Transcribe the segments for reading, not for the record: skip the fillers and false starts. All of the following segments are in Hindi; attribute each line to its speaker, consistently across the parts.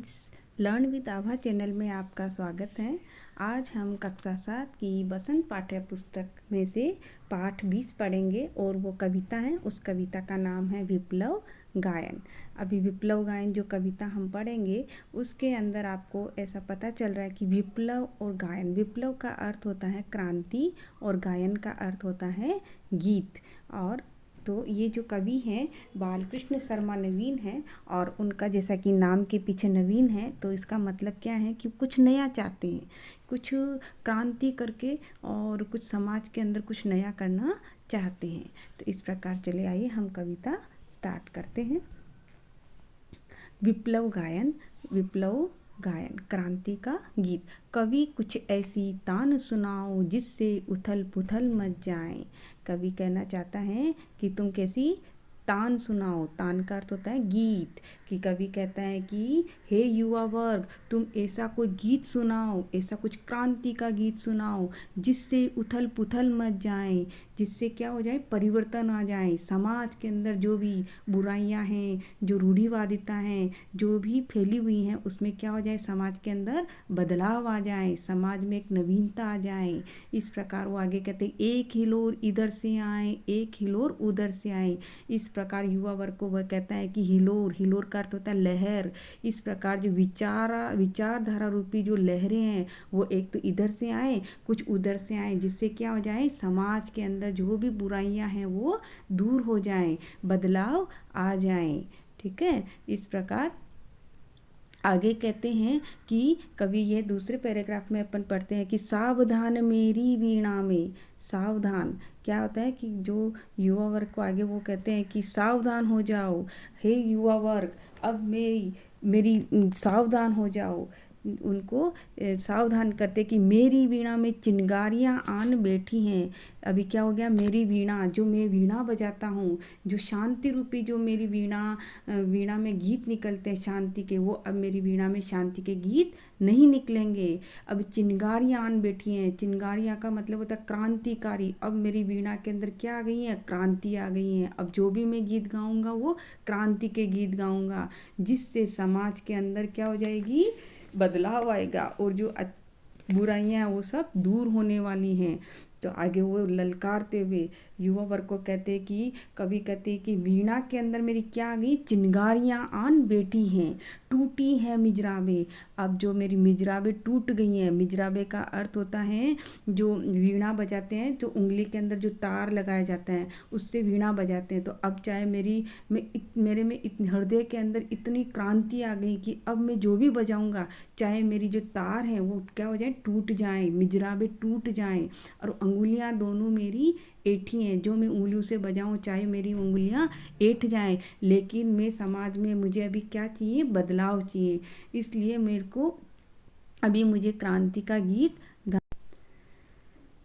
Speaker 1: Friends, learn with Abha channel में आपका स्वागत है। आज हम कक्षा 7 की बसंत पाठ्य पुस्तक में से पाठ 20 पढ़ेंगे और वो कविता है। उस कविता का नाम है विप्लव गायन। अभी विप्लव गायन जो कविता हम पढ़ेंगे उसके अंदर आपको ऐसा पता चल रहा है कि विप्लव और गायन, विप्लव का अर्थ होता है क्रांति और गायन का अर्थ होता है गीत। और तो ये जो कवि हैं बालकृष्ण शर्मा नवीन हैं और उनका जैसा कि नाम के पीछे नवीन है तो इसका मतलब क्या है कि कुछ नया चाहते हैं, कुछ क्रांति करके और कुछ समाज के अंदर कुछ नया करना चाहते हैं। तो इस प्रकार चले आइए हम कविता स्टार्ट करते हैं। विप्लव गायन। विप्लव गायन, क्रांति का गीत। कवि कुछ ऐसी तान सुनाओ जिससे उथल पुथल मच जाए। कवि कहना चाहता है कि तुम कैसी तान सुनाओ। तान का अर्थ होता है गीत। कि कवि कहता है कि हे युवा वर्ग, तुम ऐसा कोई गीत सुनाओ, ऐसा कुछ क्रांति का गीत सुनाओ जिससे उथल पुथल मच जाए, जिससे क्या हो जाए, परिवर्तन आ जाए। समाज के अंदर जो भी बुराइयां हैं, जो रूढ़िवादिता हैं, जो भी फैली हुई हैं, उसमें क्या हो जाए, समाज के अंदर बदलाव आ जाए, समाज में एक नवीनता आ जाए। इस प्रकार वो आगे कहते हैं एक हिलोर इधर से आए, एक हिलोर उधर से आए। इस प्रकार युवा वर्ग को वह कहता है कि हिलोर, हिलोर का अर्थ होता है लहर। इस प्रकार जो विचारधारा रूपी जो लहरें हैं वो एक तो इधर से आए, कुछ उधर से आए, जिससे क्या हो जाए, समाज के अंदर जो भी बुराइयां हैं वो दूर हो जाएं, बदलाव आ जाएं। ठीक है। इस प्रकार आगे कहते हैं कि कवि ये दूसरे पैराग्राफ में अपन पढ़ते हैं कि सावधान मेरी वीणा में। सावधान क्या होता है कि जो युवा वर्ग को आगे वो कहते हैं कि सावधान हो जाओ, हे युवा वर्ग, अब मेरी सावधान हो जाओ। उनको सावधान करते कि मेरी वीणा में चिंगारियां आन बैठी हैं। अभी क्या हो गया, मेरी वीणा, जो मैं वीणा बजाता हूँ, जो शांति रूपी जो मेरी वीणा में गीत निकलते हैं शांति के, वो अब मेरी वीणा में शांति के गीत नहीं निकलेंगे। अब चिंगारियां आन बैठी हैं। चिंगारियां का मतलब होता है क्रांतिकारी। अब मेरी वीणा के अंदर क्या आ गई है, क्रांति आ गई है। अब जो भी मैं गीत गाऊंगा वो क्रांति के गीत गाऊंगा, जिससे समाज के अंदर क्या हो जाएगी, बदलाव आएगा और जो बुराइयां हैं वो सब दूर होने वाली हैं। तो आगे वो ललकारते हुए युवा वर्ग को कहते हैं कि कवि कहते हैं कि वीणा के अंदर मेरी क्या आ गई, चिंगारियां आन बैठी हैं, टूटी है मिजराबे। अब जो मेरी मिजराबे टूट गई हैं। मिजराबे का अर्थ होता है जो वीणा बजाते हैं, जो उंगली के अंदर जो तार लगाया जाता है उससे वीणा बजाते हैं। तो अब चाहे मेरे में हृदय के अंदर इतनी क्रांति आ गई कि अब मैं जो भी बजाऊंगा, चाहे मेरी जो तार हैं वो क्या हो जाए, टूट जाएं, मिजराबे टूट जाएं, और अंगुलियां दोनों मेरी ऐठी हैं। जो मैं उंगलियों से बजाऊं चाहे मेरी उंगलियां ऐठ जाएं, लेकिन मैं समाज में, मुझे अभी क्या चाहिए, बदलाव चाहिए। इसलिए मेरे को अभी मुझे क्रांति का गीत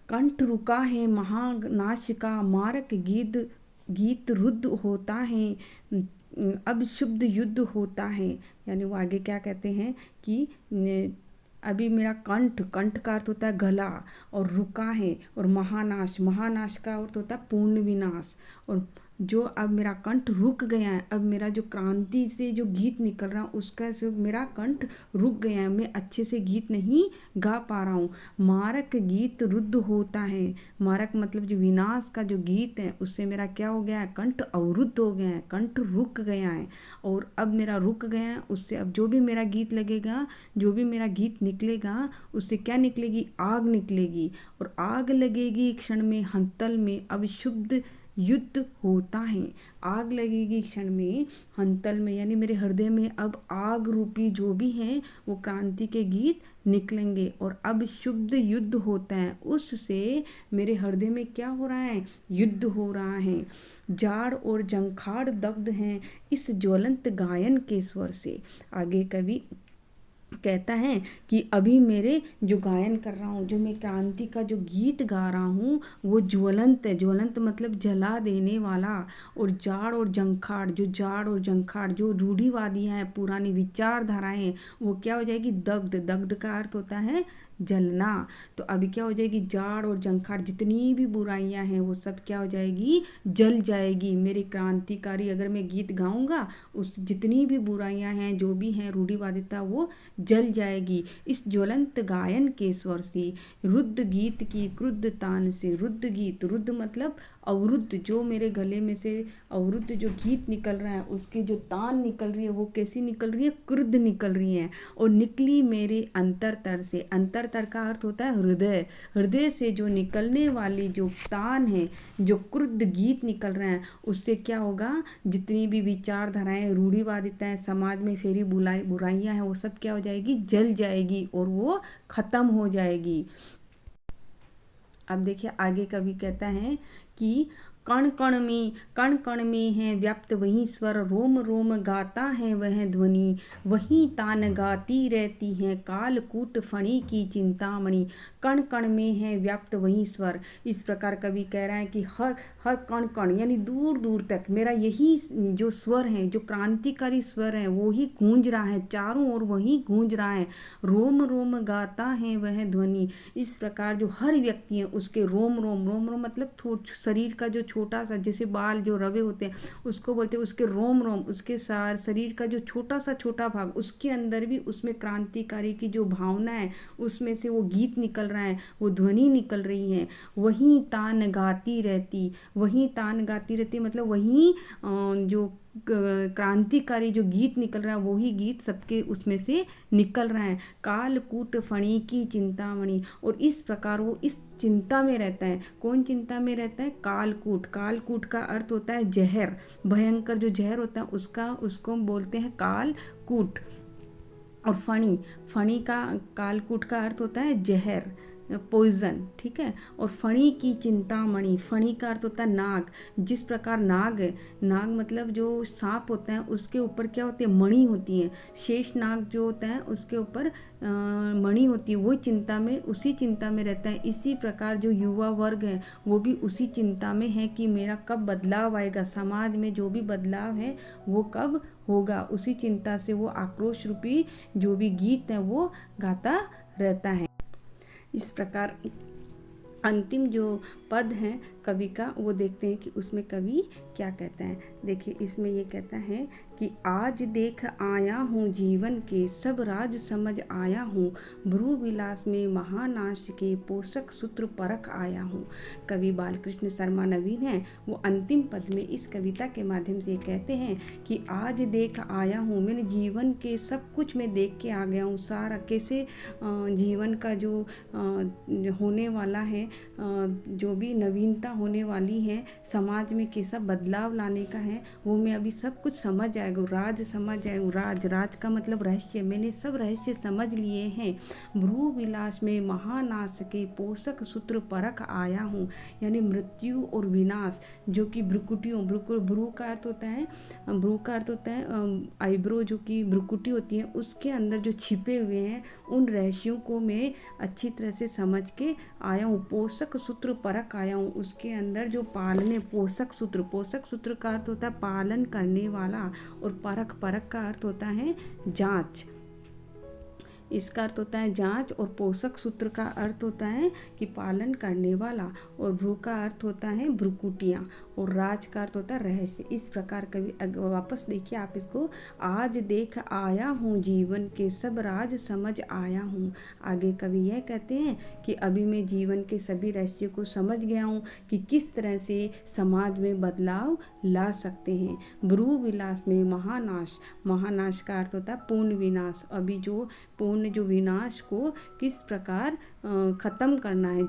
Speaker 1: कंठ रुका है महानाश का, मारक गीत रुद्ध होता है, अब शुद्ध युद्ध होता है। यानी वो आगे क्या कहते हैं कि अभी मेरा कंठ, कंठ का अर्थ होता है गला, और रुका है, और महानाश, महानाश का अर्थ होता है पूर्ण विनाश। और जो अब मेरा कंठ रुक गया है, अब मेरा जो क्रांति से जो गीत निकल रहा है उसका से मेरा कंठ रुक गया है, मैं अच्छे से गीत नहीं गा पा रहा हूँ। मारक गीत रुद्ध होता है। मारक मतलब जो विनाश का जो गीत है उससे मेरा क्या हो गया है, कंठ अवरुद्ध हो गया है, कंठ रुक गया है। और अब मेरा रुक गया है, उससे अब जो भी मेरा गीत लगेगा, जो भी मेरा गीत निकलेगा, उससे क्या निकलेगी, आग निकलेगी, और आग लगेगी क्षण में हंतल में, अब शुद्ध युद्ध होता है। आग लगेगी क्षण में हंतल में, यानी मेरे हृदय में अब आग रूपी जो भी है वो क्रांति के गीत निकलेंगे, और अब शुद्ध युद्ध होता है, उससे मेरे हृदय में क्या हो रहा है, युद्ध हो रहा है। जाड़ और जंखाड़ दग्ध हैं इस ज्वलंत गायन के स्वर से। आगे कवि कहता है कि अभी मेरे जो गायन कर रहा हूँ, जो मैं क्रांति का जो गीत गा रहा हूँ, वो ज्वलंत है। ज्वलंत मतलब जला देने वाला। और जाड़ और जंखाड़ जो रूढ़िवादियाँ हैं, पुरानी विचारधाराएं हैं, वो क्या हो जाएगी? दग्ध। दग्ध का अर्थ होता है जलना। तो अभी क्या हो जाएगी? जाड़ और जंखाड़ जितनी भी बुराइयां हैं वो सब क्या हो जाएगी? जल जाएगी। मेरे क्रांतिकारी अगर मैं गीत गाऊंगा, उस जितनी भी बुराइयां हैं, जो भी हैं रूढ़िवादिता, वो जल जाएगी। इस ज्वलंत गायन के स्वर से, रुद्ध गीत की क्रुद्ध तान से। रुद्ध गीत, रुद्ध मतलब अवरुद्ध, जो मेरे गले में से अवरुद्ध जो गीत निकल रहा है, उसकी जो तान निकल रही है, वो कैसी निकल रही है? क्रुद्ध निकल रही है। और निकली मेरे अंतरतर से। अंतरतर का अर्थ होता है हृदय। हृदय से जो निकलने वाली जो तान है, जो क्रुद्ध गीत निकल रहे हैं, उससे क्या होगा? जितनी भी विचारधाराएं, रूढ़िवादिताएं, समाज में फेरी बुराइयां हैं, वो सब क्या हो जाएगी? जल जाएगी और वो खत्म हो जाएगी। अब देखिए आगे कवि कहता है कि कण कण में है व्याप्त वही स्वर, रोम रोम गाता है वह ध्वनि, वही तान गाती रहती है कालकूट फणी की चिंतामणि। कण कण में है व्याप्त वही स्वर। इस प्रकार कवि कह रहा है कि हर हर कण कण यानी दूर दूर तक मेरा यही जो स्वर है, जो क्रांतिकारी स्वर है, वो ही गूंज रहा है, चारों ओर वही गूंज रहा है। रोम रोम गाता है वह ध्वनि। इस प्रकार जो हर व्यक्ति है उसके रोम रोम, रोम रोम मतलब शरीर का जो छोटा सा, जैसे बाल जो रवे होते हैं उसको बोलते हैं उसके रोम रोम। उसके सार शरीर का जो छोटा भाग, उसके अंदर भी उसमें क्रांतिकारी की जो भावना है, उसमें से वो गीत निकल रहा है, वो ध्वनि निकल रही है। वही तान गाती रहती, वही तान गाती रहती मतलब वही जो क्रांतिकारी जो गीत निकल रहा है, वही गीत सबके उसमें से निकल रहा है। कालकूट फणी की चिंतामणि। और इस प्रकार वो इस चिंता में रहता है। कौन चिंता में रहता है? कालकूट। कालकूट का अर्थ होता है जहर। भयंकर जो जहर होता है उसको बोलते हैं कालकूट। और फणी, फणी का कालकूट का अर्थ होता है जहर, पॉइजन, ठीक है। और फणी की चिंतामणि, फणी का अर्थ होता है नाग। जिस प्रकार नाग है, नाग मतलब जो सांप होता है उसके ऊपर क्या होती है? मणि होती है। शेष नाग जो होता है उसके ऊपर मणि होती है। वो चिंता में, उसी चिंता में रहता है। इसी प्रकार जो युवा वर्ग है वो भी उसी चिंता में है कि मेरा कब बदलाव आएगा, समाज में जो भी बदलाव है वो कब होगा। उसी चिंता से वो आक्रोश रूपी जो भी गीत है वो गाता रहता है। इस प्रकार अंतिम जो पद है कवि का, वो देखते हैं कि उसमें कवि क्या कहता है। देखिए इसमें ये कहता है कि आज देख आया हूँ जीवन के सब राज समझ आया हूँ, भ्रू विलास में महानाश के पोषक सूत्र परख आया हूँ। कवि बालकृष्ण शर्मा नवीन है, वो अंतिम पद में इस कविता के माध्यम से कहते हैं कि आज देख आया हूँ, मैंने जीवन के सब कुछ मैं देख के आ गया हूँ। सारा कैसे जीवन का जो होने वाला है, जो भी नवीनता होने वाली है, समाज में कैसा बदलाव लाने का है, वो मैं अभी सब कुछ समझ आएगा। राज समझ आएगा। राज का मतलब रहस्य, मैंने सब रहस्य समझ लिए हैं। भ्रू विलास में महानाश के पोषक सूत्र परख आया हूँ, यानी मृत्यु और विनाश जो कि भ्रुकुटियों, भ्रू का अर्थ होता है, भ्रू का अर्थ होता है आईब्रो, जो कि भ्रुकुटी होती है, उसके अंदर जो छिपे हुए हैं उन रहस्यों को मैं अच्छी तरह से समझ के आया हूँ। पोषक सूत्र परख आया हूँ, उसके अंदर जो पालने, पोषक सूत्र का अर्थ होता है पालन करने वाला, और परख का अर्थ होता है जांच। इसका अर्थ होता है जांच, और पोषक सूत्र का अर्थ होता है कि पालन करने वाला, और भ्रू का अर्थ होता है भ्रुकुटियाँ, और राज का अर्थ होता है रहस्य। इस प्रकार कभी वापस देखिए आप इसको, आज देख आया हूँ जीवन के सब राज समझ आया हूँ। आगे कवि यह कहते हैं कि अभी मैं जीवन के सभी रहस्य को समझ गया हूँ कि किस तरह से समाज में बदलाव ला सकते हैं। भ्रू विलास में महानाश, महानाश का अर्थ होता है पूर्ण विनाश। अभी जो पूर्ण जो विनाश को किस प्रकार ख़त्म करना है,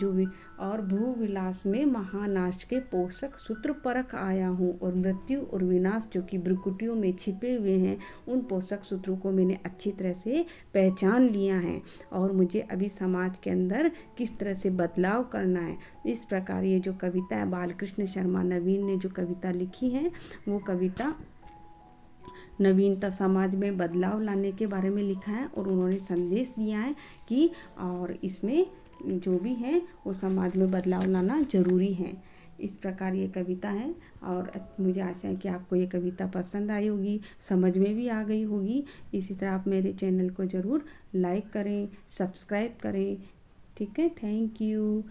Speaker 1: और भ्रू विलास में महानाश के पोषक सूत्र परख आया हूँ, और मृत्यु और विनाश जो कि भ्रुकुटियों में छिपे हुए हैं, उन पोषक सूत्रों को मैंने अच्छी तरह से पहचान लिया है, और मुझे अभी समाज के अंदर किस तरह से बदलाव करना है। इस प्रकार ये जो कविता है बालकृष्ण शर्मा नवीन ने जो कविता लिखी है, वो कविता नवीनता समाज में बदलाव लाने के बारे में लिखा है और उन्होंने संदेश दिया है कि और इसमें जो भी है वो समाज में बदलाव लाना ज़रूरी है। इस प्रकार ये कविता है और मुझे आशा है कि आपको ये कविता पसंद आई होगी, समझ में भी आ गई होगी। इसी तरह आप मेरे चैनल को ज़रूर लाइक करें, सब्सक्राइब करें। ठीक है, थैंक यू।